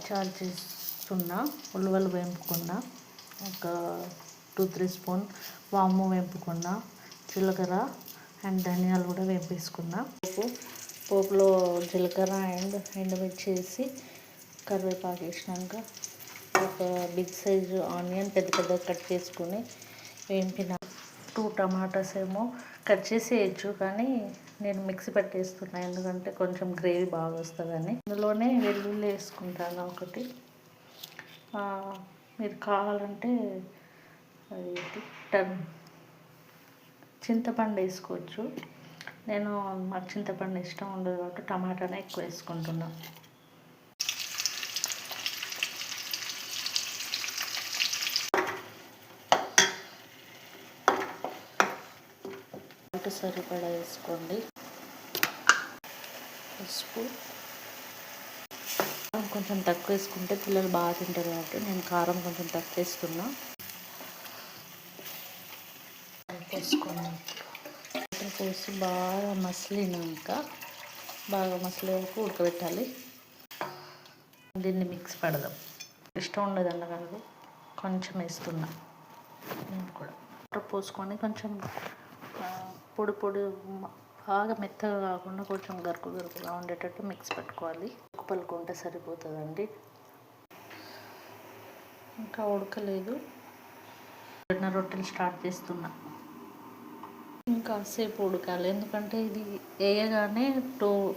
చారు చేస్తున్నా. ఉల్లిగడ్డలు వేపుకున్నా, ఒక 2-3 స్పూన్ వాము వేపుకున్నా, జీలకర్ర అండ్ ధనియాలు కూడా వేపేసుకున్నా. పోపులో జీలకర్ర అండ్ ఎండుమిర్చి వేసి కరివేపాకు వేసినాక ఒక బిగ్ సైజు ఆనియన్ పెద్ద కట్ చేసుకుని వేపిన. 2 టమాటాస్ ఏమో కట్ చేసి వేయచ్చు, కానీ నేను మిక్సీ పట్టేస్తున్నా ఎందుకంటే కొంచెం గ్రేవీ బాగా వస్తుందని. ఇందులోనే వెల్లుల్లి వేసుకుంటాను ఒకటి. మీరు కావాలంటే అది చింతపండు వేసుకోవచ్చు. నేను మాకు చింతపండు ఇష్టం ఉండదు కాబట్టి టమాటానే ఎక్కువ వేసుకుంటున్నాను. సరిపడా వేసుకోండి. పసుపు కొంచెం తక్కువ వేసుకుంటే పిల్లలు బాగా తింటారు కాబట్టి నేను కారం కొంచెం తక్కువ వేస్తున్నా. వేసుకోండి. వాటర్ పోసి బాగా మసిలినాక బాగా మసిలే వరకు ఉడకబెట్టాలి. దీన్ని మిక్స్ పడదాం. ఇష్టం ఉండదు అన్నగారు కొంచెం వేస్తున్నా. నేను కూడా వాటర్ పోసుకొని కొంచెం పొడి బాగా మెత్తగా కాకుండా కొంచెం గరుకుగా ఉండేటట్టు మిక్స్ పెట్టుకోవాలి. పలుకుంటే సరిపోతుందండి. ఇంకా ఉడకలేదు. రొట్టెలు స్టార్ట్ చేస్తున్నా. ఇంకా సేపు ఉడకాలి, ఎందుకంటే ఇది వేయగానే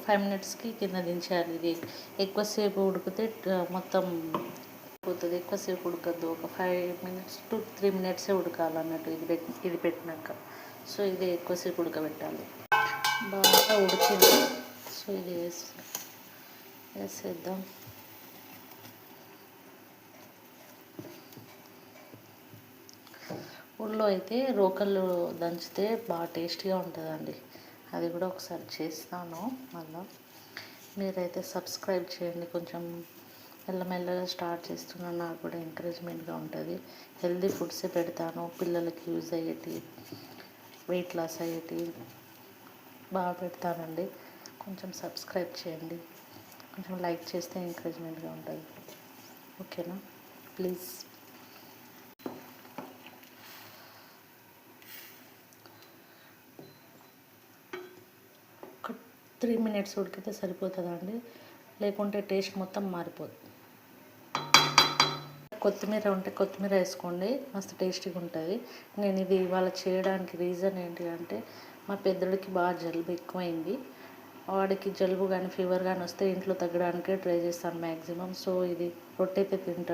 5 మినిట్స్కి కింద దించేయాలి. ఇది ఎక్కువసేపు ఉడికితే మొత్తం పోతుంది. ఎక్కువసేపు ఉడకద్దు. ఒక 5 మినిట్స్ to 3 మినిట్సే ఉడకాలన్నట్టు ఇది పెట్టినాక. సో ఇది ఎక్కువసేపు ఉడకబెట్టాలి. బాగా ఉడికింది. సో ఇది వేసేద్దాం. ఊళ్ళో అయితే రోకళ్ళు దంచితే బాగా టేస్టీగా ఉంటుందండి. అది కూడా ఒకసారి చేస్తాను. మళ్ళీ మీరైతే సబ్స్క్రైబ్ చేయండి. కొంచెం మెల్లమెల్లగా స్టార్ట్ చేస్తున్నాను. నాకు కూడా ఎంకరేజ్మెంట్గా ఉంటుంది. హెల్దీ ఫుడ్సే పెడతాను. పిల్లలకి యూజ్ అయ్యేటి, వెయిట్ లాస్ అయ్యేటి బాగా పెడతానండి. కొంచెం సబ్స్క్రైబ్ చేయండి. కొంచెం లైక్ చేస్తే ఎంకరేజ్మెంట్గా ఉంటుంది. ఓకేనా? ప్లీజ్. ఒక 3 మినిట్స్ ఉడికితే సరిపోతుందండి, లేకుంటే టేస్ట్ మొత్తం మారిపోతుంది. కొత్తిమీర ఉంటే కొత్తిమీర వేసుకోండి, మస్తు టేస్టీగా ఉంటుంది. నేను ఇది ఇవాళ చేయడానికి రీజన్ ఏంటి అంటే, మా పెద్దడికి బాగా జలుబు ఎక్కువైంది. వాడికి జలుబు కానీ ఫీవర్ కానీ వస్తే ఇంట్లో తగ్గడానికే ట్రై చేస్తాను మ్యాక్సిమం. సో ఇది రొట్టె అయితే తింటాడు.